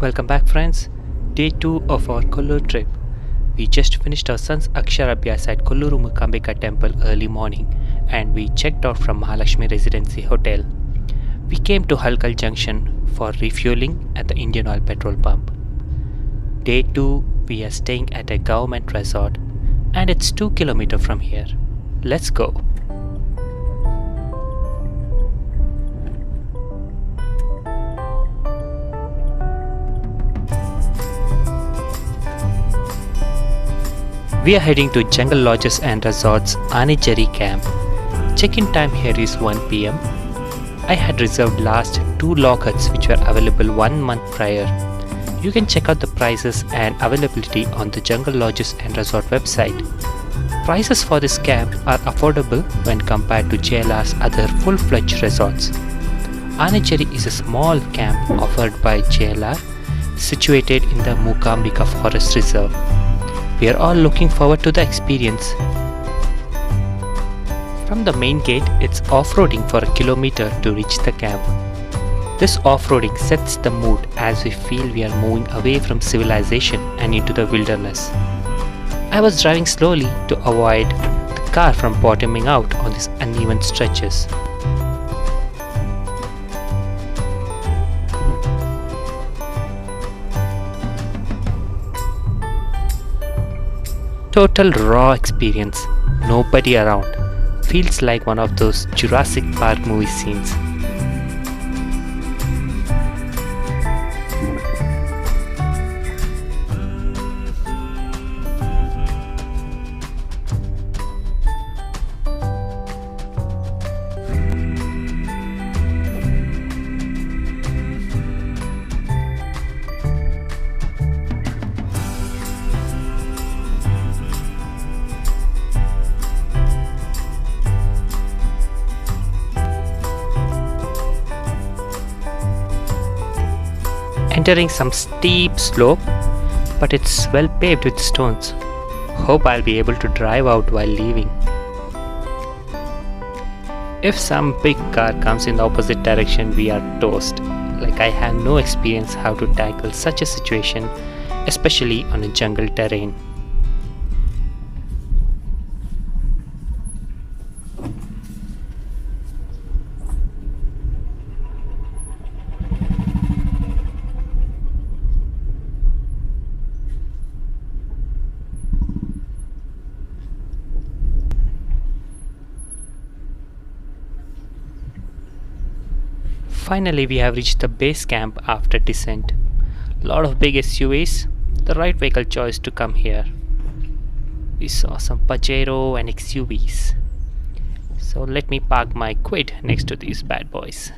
Welcome back, friends. Day 2 of our Kollur trip. We just finished our son's Aksharabhyas at Kollur Mukambika temple early morning and we checked out from Mahalakshmi Residency Hotel. We came to Halkal Junction for refueling at the Indian Oil petrol pump. Day 2, we are staying at a government resort and it's 2 km from here. Let's go. We are heading to Jungle Lodges and Resorts Anejhari Camp. Check-in time here is 1 pm. I had reserved last 2 log huts which were available 1 month prior. You can check out the prices and availability on the Jungle Lodges and Resort website. Prices for this camp are affordable when compared to JLR's other full-fledged resorts. Anejhari is a small camp offered by JLR situated in the Mukambika Forest Reserve. We are all looking forward to the experience. From the main gate, it's off-roading for a kilometer to reach the camp. This off-roading sets the mood as we feel we are moving away from civilization and into the wilderness. I was driving slowly to avoid the car from bottoming out on these uneven stretches. Total raw experience, nobody around. Feels like one of those Jurassic Park movie scenes. Entering some steep slope, but it's well paved with stones. Hope I'll be able to drive out while leaving. If some big car comes in the opposite direction, we are toast. Like I have no experience how to tackle such a situation, especially on a jungle terrain. Finally, we have reached the base camp after descent. Lot of big SUVs, the right vehicle choice to come here. We saw some Pajero and XUVs. So let me park my Quid next to these bad boys.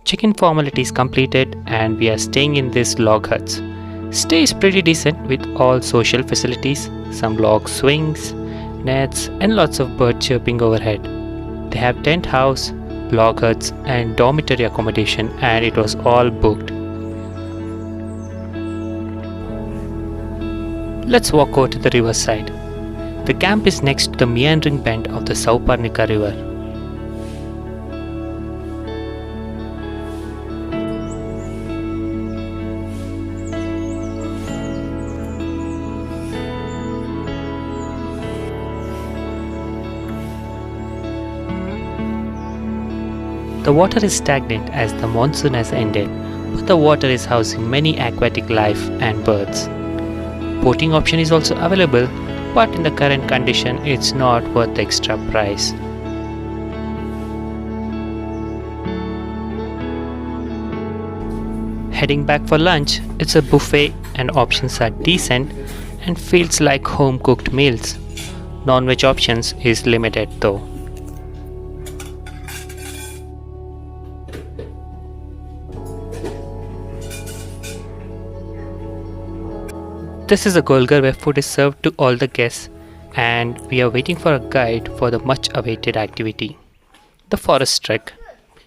Check-in formalities completed and we are staying in these log huts. Stay is pretty decent with all social facilities, some log swings, nets and lots of bird chirping overhead. They have tent house, log huts and dormitory accommodation and it was all booked. Let's walk over to the riverside. The camp is next to the meandering bend of the Sauparnika river. The water is stagnant as the monsoon has ended, but the water is housing many aquatic life and birds. Boating option is also available, but in the current condition it's not worth the extra price. Heading back for lunch, it's a buffet and options are decent and feels like home cooked meals. Non-veg options is limited though. This is a Kollur where food is served to all the guests, and we are waiting for a guide for the much awaited activity, the forest trek.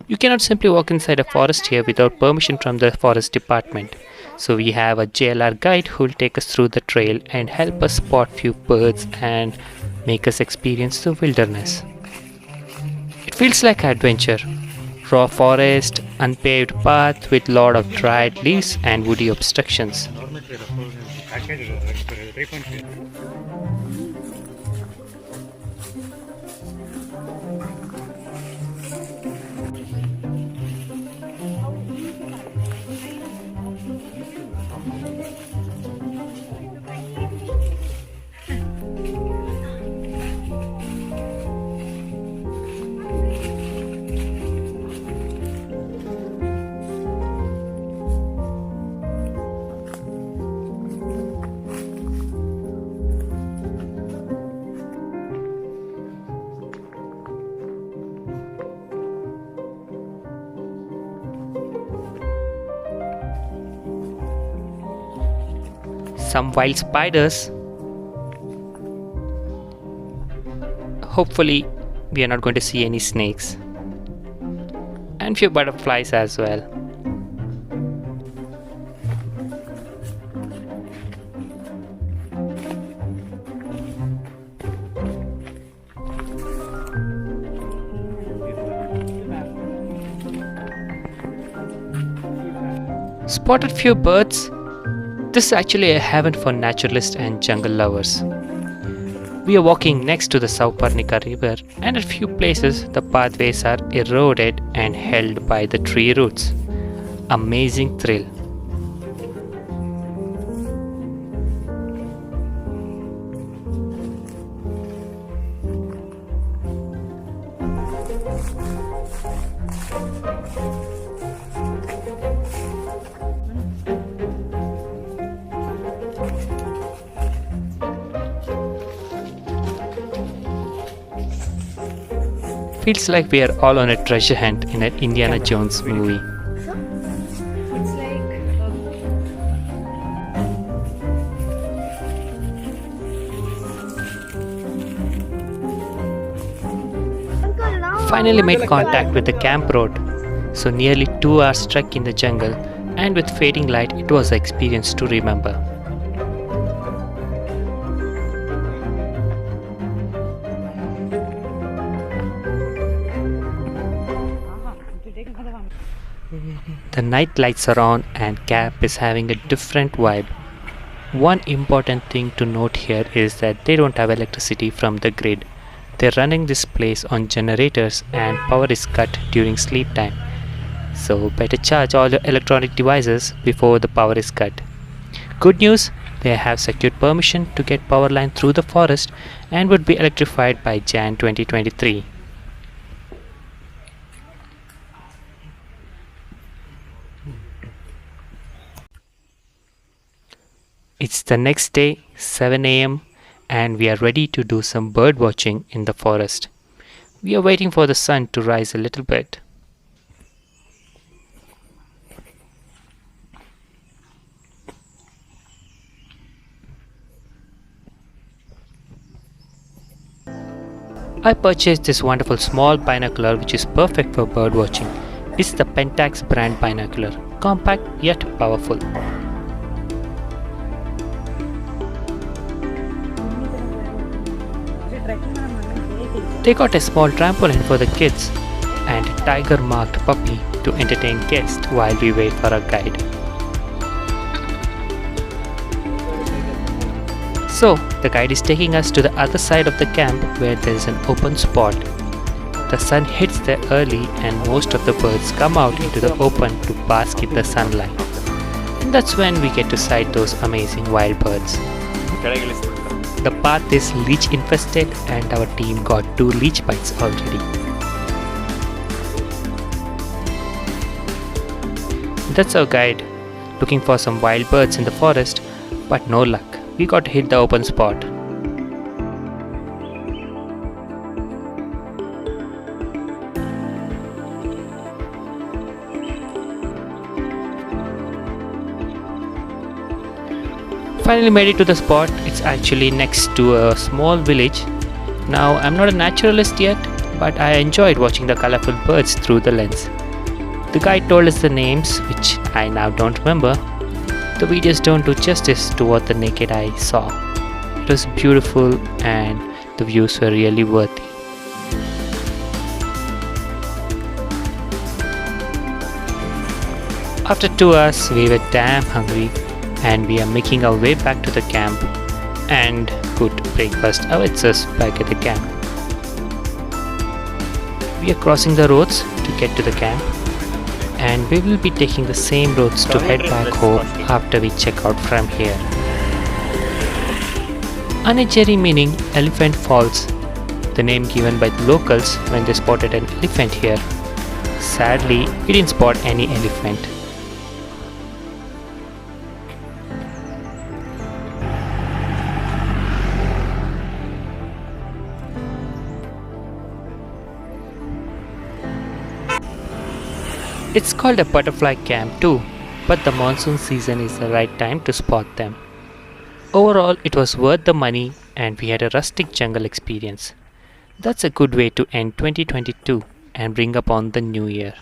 You cannot simply walk inside a forest here without permission from the forest department. So we have a JLR guide who will take us through the trail and help us spot few birds and make us experience the wilderness. It feels like adventure. Raw forest, unpaved path with lot of dried leaves and woody obstructions. Some wild spiders. Hopefully, we are not going to see any snakes. And few butterflies as well. Spotted few birds. This is actually a heaven for naturalists and jungle lovers. We are walking next to the Sauparnika river, and at few places the pathways are eroded and held by the tree roots. Amazing thrill. Feels like we are all on a treasure hunt in an Indiana Jones movie. It's like Finally made contact with the camp road. So nearly 2 hours trek in the jungle, and with fading light it was an experience to remember. The night lights are on and camp is having a different vibe. One important thing to note here is that they don't have electricity from the grid. They're running this place on generators and power is cut during sleep time. So better charge all your electronic devices before the power is cut. Good news, they have secured permission to get power line through the forest and would be electrified by Jan 2023. It's the next day, 7 a.m., and we are ready to do some bird watching in the forest. We are waiting for the sun to rise a little bit. I purchased this wonderful small binocular which is perfect for bird watching. It's the Pentax brand binocular, compact yet powerful. They got a small trampoline for the kids and a tiger marked puppy to entertain guests while we wait for our guide. So, the guide is taking us to the other side of the camp where there is an open spot. The sun hits there early and most of the birds come out into the open to bask in the sunlight. And that's when we get to sight those amazing wild birds. The path is leech infested and our team got 2 leech bites already. That's our guide, looking for some wild birds in the forest, but no luck. We got to hit the open spot. finally made it to the spot. It's actually next to a small village. Now, I'm not a naturalist yet, but I enjoyed watching the colorful birds through the lens. The guide told us the names, which I now don't remember. The videos don't do justice to what the naked eye saw. It was beautiful and the views were really worthy. After 2 hours, we were damn hungry and we are making our way back to the camp and good breakfast awaits us back at the camp. We are crossing the roads to get to the camp and we will be taking the same roads to head back home after we check out from here. Anejhari meaning elephant falls, the name given by the locals when they spotted an elephant here. Sadly, we didn't spot any elephant. It's called a butterfly camp too, but the monsoon season is the right time to spot them. Overall, it was worth the money and we had a rustic jungle experience. That's a good way to end 2022 and bring upon the new year.